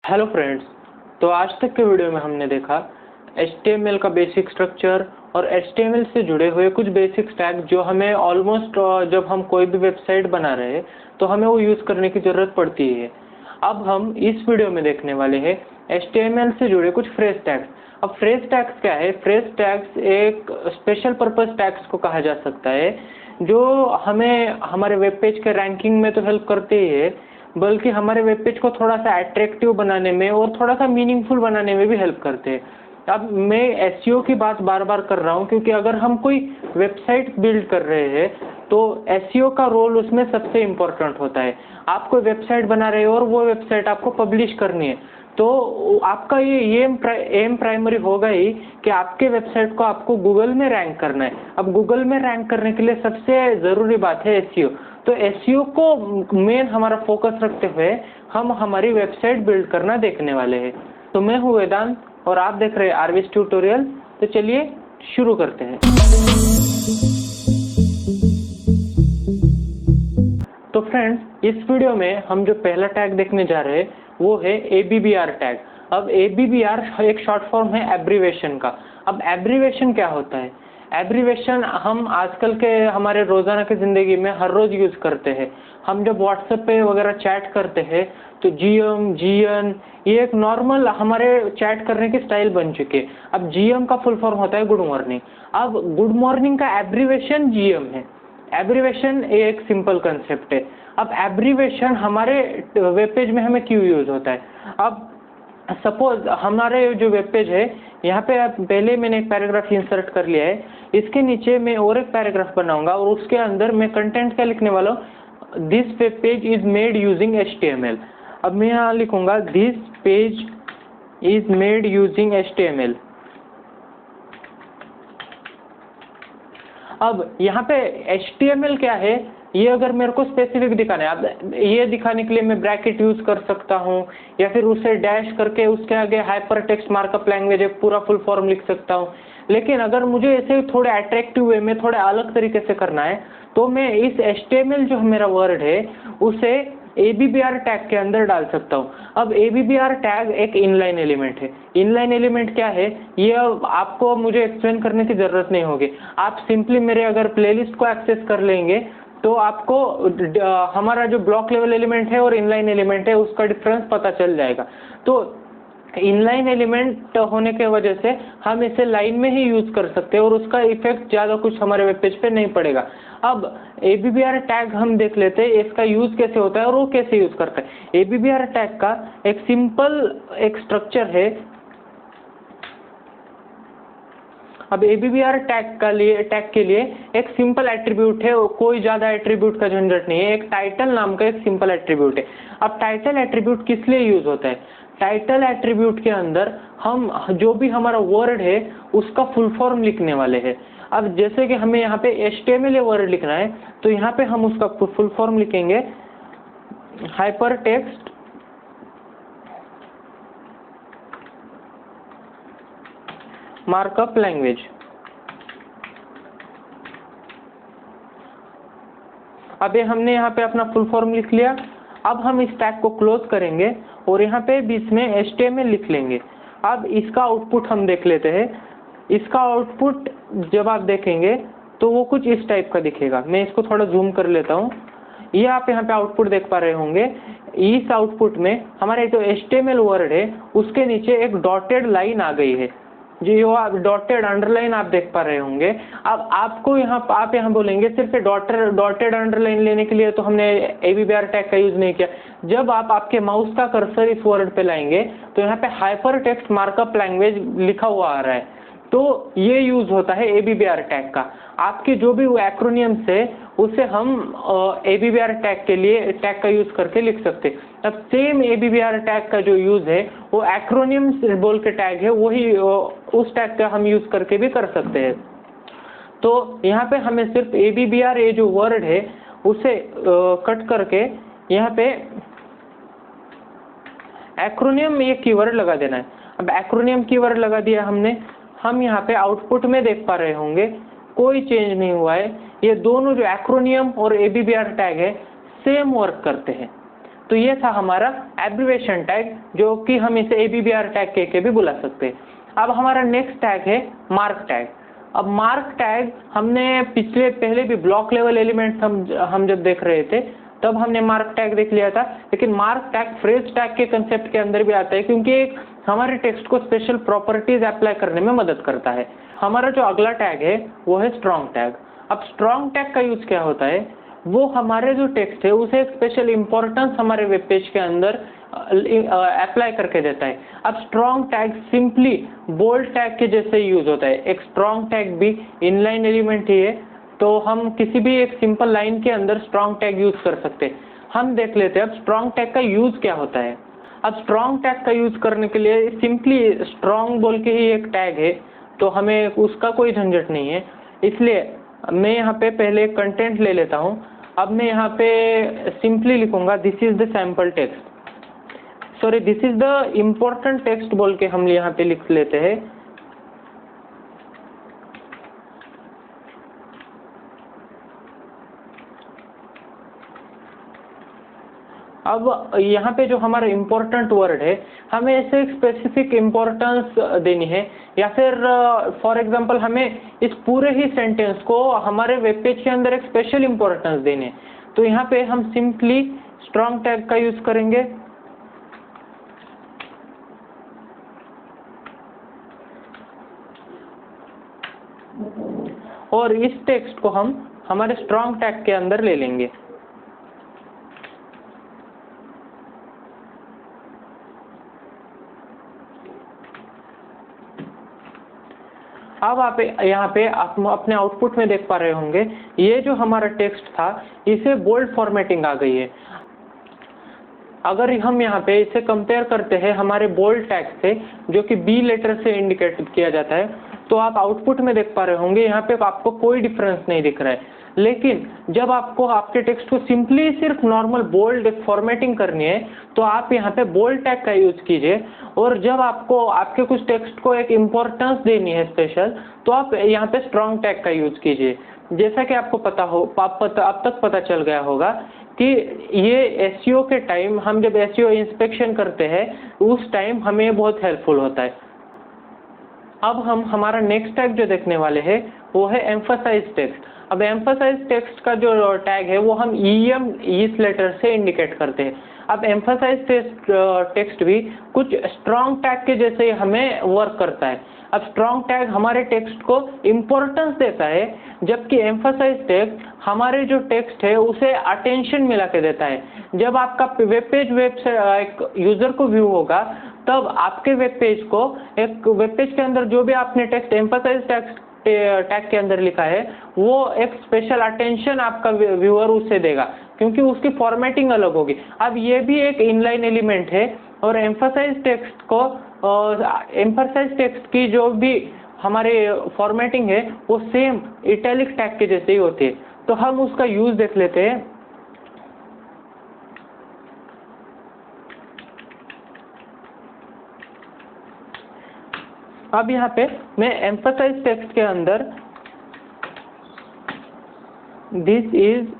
Hello friends. तो आज तक के वीडियो में हमने देखा HTML का बेसिक स्ट्रक्चर और HTML से जुड़े हुए कुछ बेसिक टैग जो हमें ऑलमोस्ट जब हम कोई भी वेबसाइट बना रहे हैं तो हमें वो यूज़ करने की ज़रूरत पड़ती है। अब हम इस वीडियो में देखने वाले हैं HTML से जुड़े कुछ फ्रेज टैग्स। अब फ्रेज टैग्स क्या है? फ्रेज टैग्स एक स्पेशल पर्पस टैग्स को कहा जा सकता है जो हमें हमारे वेब पेज के रैंकिंग में तो हेल्प करते ही है, बल्कि हमारे वेब पेज को थोड़ा सा अट्रैक्टिव बनाने में और थोड़ा सा मीनिंगफुल बनाने में भी हेल्प करते हैं। अब मैं एसईओ की बात बार बार कर रहा हूँ क्योंकि अगर हम कोई वेबसाइट बिल्ड कर रहे हैं तो एसईओ का रोल उसमें सबसे इम्पोर्टेंट होता है। आप कोई वेबसाइट बना रहे हो और वो वेबसाइट आपको पब्लिश करनी है तो आपका ये एम प्राइमरी होगा ही कि आपके वेबसाइट को आपको गूगल में रैंक करना है। अब गूगल में रैंक करने के लिए सबसे ज़रूरी बात है एसईओ। तो एसईओ को मेन हमारा फोकस रखते हुए हम हमारी वेबसाइट बिल्ड करना देखने वाले हैं। तो मैं हूँ वेदांत और आप देख रहे हैं आरवीएस ट्यूटोरियल। तो चलिए शुरू करते हैं। तो फ्रेंड्स, इस वीडियो में हम जो पहला टैग देखने जा रहे हैं वो है ABBR टैग। अब ABBR एक शॉर्ट फॉर्म है एब्रीवेशन का। अब एब्रीवेशन क्या होता है? एब्रीवेशन हम आजकल के हमारे रोज़ाना की ज़िंदगी में हर रोज़ यूज़ करते हैं। हम जब व्हाट्सएप पे वगैरह चैट करते हैं तो GM, GN ये एक नॉर्मल हमारे चैट करने की स्टाइल बन चुकी है। अब GM का फुल फॉर्म होता है गुड मॉर्निंग। अब गुड मॉर्निंग का एब्रीवेशन GM है। एब्रीवेशन एक सिंपल कंसेप्ट है। अब एब्रीवेशन हमारे वेब पेज में हमें क्यों यूज़ होता है? अब सपोज हमारे जो वेब पेज है यहाँ पे पहले मैंने एक पैराग्राफ इंसर्ट कर लिया है, इसके नीचे मैं और एक पैराग्राफ बनाऊंगा और उसके अंदर मैं कंटेंट क्या लिखने वाला हूँ? This web page is made using HTML। अब मैं यहाँ लिखूंगा this page is made using HTML। अब यहाँ पे HTML क्या है ये अगर मेरे को स्पेसिफिक दिखाना है, अब ये दिखाने के लिए मैं ब्रैकेट यूज कर सकता हूँ या फिर उसे डैश करके उसके आगे हाइपर टेक्स्ट मार्कअप लैंग्वेज एक पूरा फुल फॉर्म लिख सकता हूँ। लेकिन अगर मुझे इसे थोड़े अट्रैक्टिव वे में थोड़े अलग तरीके से करना है तो मैं इस HTML जो मेरा वर्ड है उसे ABBR टैग के अंदर डाल सकता हूँ। अब ABBR टैग एक इनलाइन एलिमेंट है। इनलाइन एलिमेंट क्या है ये आपको मुझे एक्सप्लेन करने की ज़रूरत नहीं होगी। आप सिंपली मेरे अगर प्लेलिस्ट को एक्सेस कर लेंगे तो आपको हमारा जो ब्लॉक लेवल एलिमेंट है और इनलाइन एलिमेंट है उसका डिफरेंस पता चल जाएगा। तो इनलाइन एलिमेंट होने के वजह से हम इसे लाइन में ही यूज़ कर सकते हैं और उसका इफेक्ट ज़्यादा कुछ हमारे वेब पेज पे नहीं पड़ेगा। अब ABBR टैग हम देख लेते हैं इसका यूज़ कैसे होता है और वो कैसे यूज़ करता है। ABBR टैग का एक सिंपल एक स्ट्रक्चर है। अब ABBR टैग के लिए एक सिंपल एट्रीब्यूट है, कोई ज़्यादा एट्रीब्यूट का झंझट नहीं है। एक टाइटल नाम का एक सिंपल एट्रीब्यूट है। अब टाइटल एट्रीब्यूट किस लिए यूज़ होता है? टाइटल एट्रीब्यूट के अंदर हम जो भी हमारा वर्ड है उसका फुल फॉर्म लिखने वाले हैं। अब जैसे कि हमें यहाँ पे HTML वर्ड लिखना है तो यहाँ पे हम उसका फुल फॉर्म लिखेंगे हाइपर टेक्स्ट मार्कअप लैंग्वेज। अब ये हमने यहाँ पे अपना फुल फॉर्म लिख लिया। अब हम इस टैग को क्लोज करेंगे और यहाँ पे बीच में HTML लिख लेंगे। अब इसका आउटपुट हम देख लेते हैं। इसका आउटपुट जब आप देखेंगे तो वो कुछ इस टाइप का दिखेगा। मैं इसको थोड़ा जूम कर लेता हूँ। ये आप यहाँ पे आउटपुट देख पा रहे होंगे। इस आउटपुट में हमारे जो HTML वर्ड है उसके नीचे एक डॉटेड लाइन आ गई है जी, वो आप डॉटेड अंडरलाइन आप देख पा रहे होंगे। अब आपको आप यहाँ बोलेंगे सिर्फ डॉटेड अंडरलाइन लेने के लिए तो हमने ABBR टैग का यूज नहीं किया। जब आप आपके माउस का कर्सर इस वर्ड पे लाएंगे तो यहाँ पे हाइपर टेक्स्ट मार्कअप लैंग्वेज लिखा हुआ आ रहा है, तो ये यूज होता है ABBR टैग का। आपके जो भी एक्रोनियम्स है उसे हम ABBR टैग के लिए टैग का यूज करके लिख सकते हैं। अब सेम ABBR टैग का जो यूज है वो एक्रोनियम्स बोल के टैग है, वही उस टैग का हम यूज करके भी कर सकते हैं। तो यहाँ पे हमें सिर्फ ABBR ये जो वर्ड है उसे कट करके यहाँ पे एक्रोनियम ये कीवर्ड लगा देना है। अब एक्रोनियम कीवर्ड लगा दिया हमने। हम यहाँ पे आउटपुट में देख पा रहे होंगे कोई चेंज नहीं हुआ है। ये दोनों जो एक्रोनियम और ABBR टैग है सेम वर्क करते हैं। तो ये था हमारा एब्रिविएशन टैग, जो कि हम इसे ABBR टैग कह के भी बुला सकते हैं। अब हमारा नेक्स्ट टैग है मार्क टैग। अब मार्क टैग हमने पहले भी ब्लॉक लेवल एलिमेंट हम जब देख रहे थे तब हमने मार्क टैग देख लिया था, लेकिन मार्क टैग फ्रेज टैग के कंसेप्ट के अंदर भी आता है, क्योंकि एक हमारे टेक्स्ट को स्पेशल प्रॉपर्टीज अप्लाई करने में मदद करता है। हमारा जो अगला टैग है वो है स्ट्रॉन्ग टैग। अब स्ट्रॉन्ग टैग का यूज क्या होता है, वो हमारे जो टेक्स्ट है उसे एक स्पेशल इंपॉर्टेंस हमारे वेब पेज के अंदर अप्लाई करके देता है। अब strong tag simply bold tag के जैसे यूज होता है। एक स्ट्रॉन्ग टैग भी इनलाइन एलिमेंट ही है, तो हम किसी भी एक सिंपल लाइन के अंदर स्ट्रॉन्ग टैग यूज कर सकते हैं। हम देख लेते हैं अब स्ट्रॉन्ग टैग का यूज क्या होता है। अब स्ट्रॉन्ग टैग का यूज करने के लिए सिंपली स्ट्रॉन्ग बोल के ही एक टैग है, तो हमें उसका कोई झंझट नहीं है। इसलिए मैं यहाँ पे पहले कंटेंट ले लेता हूँ। अब मैं यहाँ पे सिंपली लिखूंगा this is the sample text, sorry this is the important text बोल के हम यहाँ पे लिख लेते हैं। अब यहाँ पे जो हमारा इम्पोर्टेंट वर्ड है हमें ऐसे एक स्पेसिफिक इम्पोर्टेंस देनी है, या फिर फॉर एग्जांपल हमें इस पूरे ही सेंटेंस को हमारे वेब पेज के अंदर एक स्पेशल इम्पोर्टेंस देनी है। तो यहाँ पे हम सिंपली स्ट्रॉन्ग टैग का यूज करेंगे। और इस टेक्स्ट को हम हमारे स्ट्रॉन्ग टैग के अंदर ले लेंगे। अब आप यहाँ पे आप अपने आउटपुट में देख पा रहे होंगे, ये जो हमारा टेक्स्ट था इसे बोल्ड फॉर्मेटिंग आ गई है। अगर हम यहाँ पे इसे कंपेयर करते हैं हमारे बोल्ड टैग से, जो कि B लेटर से इंडिकेट किया जाता है, तो आप आउटपुट में देख पा रहे होंगे यहाँ पे आपको कोई डिफरेंस नहीं दिख रहा है। लेकिन जब आपको आपके टेक्स्ट को सिंपली सिर्फ नॉर्मल बोल्ड फॉर्मेटिंग करनी है, तो आप यहाँ पे बोल्ड टैग का यूज कीजिए। और जब आपको आपके कुछ टेक्स्ट को एक इम्पोर्टेंस देनी है स्पेशल, तो आप यहाँ पे स्ट्रॉन्ग टैग का यूज कीजिए। जैसा कि आपको पता हो अब तक पता चल गया होगा कि ये एसईओ के टाइम हम जब एसईओ इंस्पेक्शन करते हैं उस टाइम हमें बहुत हेल्पफुल होता है। अब हम हमारा नेक्स्ट टैग जो देखने वाले हैं वो है एम्फसाइज टेक्स्ट। अब एम्फसाइज टेक्स्ट का जो टैग है वो हम EM इस लेटर से इंडिकेट करते हैं। अब एम्फसाइज टेक्स्ट भी कुछ स्ट्रॉन्ग टैग के जैसे हमें वर्क करता है। अब स्ट्रॉन्ग टैग हमारे टेक्स्ट को इम्पोर्टेंस देता है, जबकि एम्फसाइज टैग हमारे जो टेक्स्ट है उसे अटेंशन मिला के देता है। जब आपका वेब पेज एक यूजर को व्यू होगा, तब आपके वेब पेज को एक वेब पेज के अंदर जो भी आपने टेक्स्ट एम्फसाइज टैग के अंदर लिखा है वो एक स्पेशल अटेंशन आपका व्यूअर उसे देगा, क्योंकि उसकी फॉर्मेटिंग अलग होगी। अब ये भी एक इनलाइन एलिमेंट है, और एम्फसाइज टेक्स्ट की जो भी हमारे फॉर्मेटिंग है वो सेम इटैलिक टैग के जैसे ही होती है। तो हम उसका यूज देख लेते हैं। अब यहाँ पे मैं एम्फसाइज टेक्स्ट के अंदर this is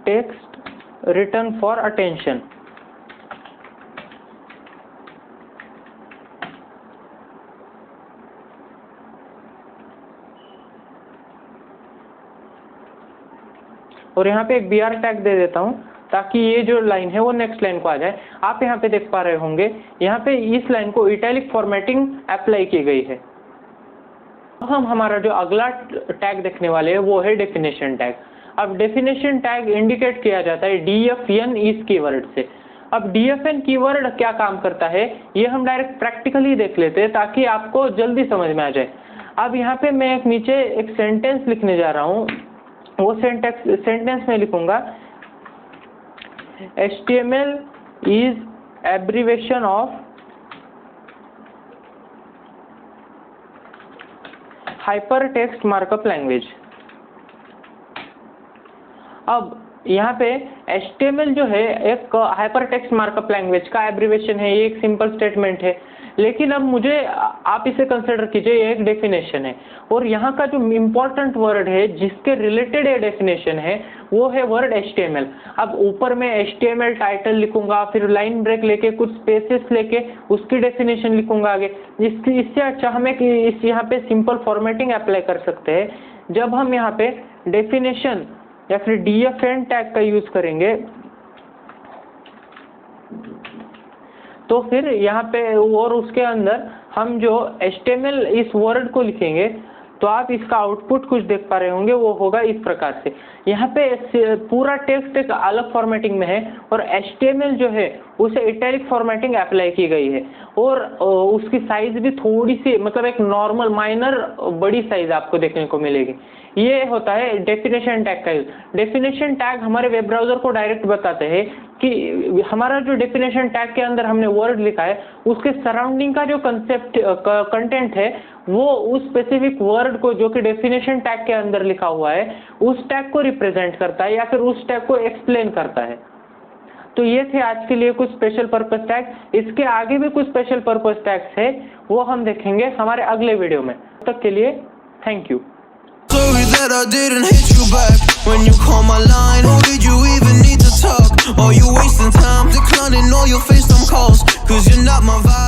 text written for attention, और यहाँ पे एक BR टैग दे देता हूँ ताकि ये जो लाइन है वो नेक्स्ट लाइन को आ जाए। आप यहाँ पे देख पा रहे होंगे यहाँ पे इस लाइन को इटैलिक फॉर्मेटिंग अप्लाई की गई है। अब हम हमारा जो अगला टैग देखने वाले हैं वो है डेफिनेशन टैग। अब डेफिनेशन टैग इंडिकेट किया जाता है DFN इस कीवर्ड से। अब DFN कीवर्ड क्या काम करता है ये हम डायरेक्ट प्रैक्टिकली देख लेते हैं ताकि आपको जल्दी समझ में आ जाए। अब यहाँ पे मैं एक नीचे एक सेंटेंस लिखने जा रहा हूँ, वो सेंटेंस में लिखूंगा HTML is abbreviation of hypertext markup language। अब यहाँ पे HTML जो है एक हाइपरटेक्स्ट मार्कअप लैंग्वेज का एब्रिविएशन है, ये एक सिंपल स्टेटमेंट है। लेकिन अब मुझे आप इसे कंसिडर कीजिए ये एक डेफिनेशन है और यहाँ का जो इम्पोर्टेंट वर्ड है जिसके रिलेटेड ये डेफिनेशन है वो है वर्ड HTML। अब ऊपर मैं HTML टाइटल लिखूंगा, फिर लाइन ब्रेक लेके कुछ स्पेसेस लेके उसकी डेफिनेशन लिखूंगा आगे। इससे अच्छा हमें कि इस यहाँ पे सिंपल फॉर्मेटिंग अप्लाई कर सकते हैं। जब हम यहाँ पे डेफिनेशन या फिर DFN टैग का यूज करेंगे तो फिर यहाँ पे और उसके अंदर हम जो HTML इस वर्ड को लिखेंगे तो आप इसका आउटपुट कुछ देख पा रहे होंगे, वो होगा इस प्रकार से। यहाँ पे पूरा टेक्स्ट एक अलग फॉर्मेटिंग में है और HTML जो है उसे इटैलिक फॉर्मेटिंग अप्लाई की गई है और उसकी साइज भी थोड़ी सी मतलब एक नॉर्मल माइनर बड़ी साइज आपको देखने को मिलेगी। ये होता है डेफिनेशन टैग का यूज। डेफिनेशन टैग हमारे वेब ब्राउज़र को डायरेक्ट बताते हैं कि हमारा जो डेफिनेशन टैग के अंदर हमने वर्ड लिखा है उसके सराउंडिंग का जो कंटेंट है वो उस स्पेसिफिक वर्ड को जो कि डेफिनेशन टैग के अंदर लिखा हुआ है उस टैग को रिप्रेजेंट करता है या फिर उस टैग को एक्सप्लेन करता है। तो ये थे आज के लिए कुछ स्पेशल पर्पस टैग। इसके आगे भी कुछ स्पेशल पर्पस टैग्स है, वो हम देखेंगे हमारे अगले वीडियो में। तब तक के लिए thank you. Sorry that I didn't hit you back when you call my line. Or did you even need to talk? Or you wasting time declining all your FaceTime calls? 'Cause you're not my vibe.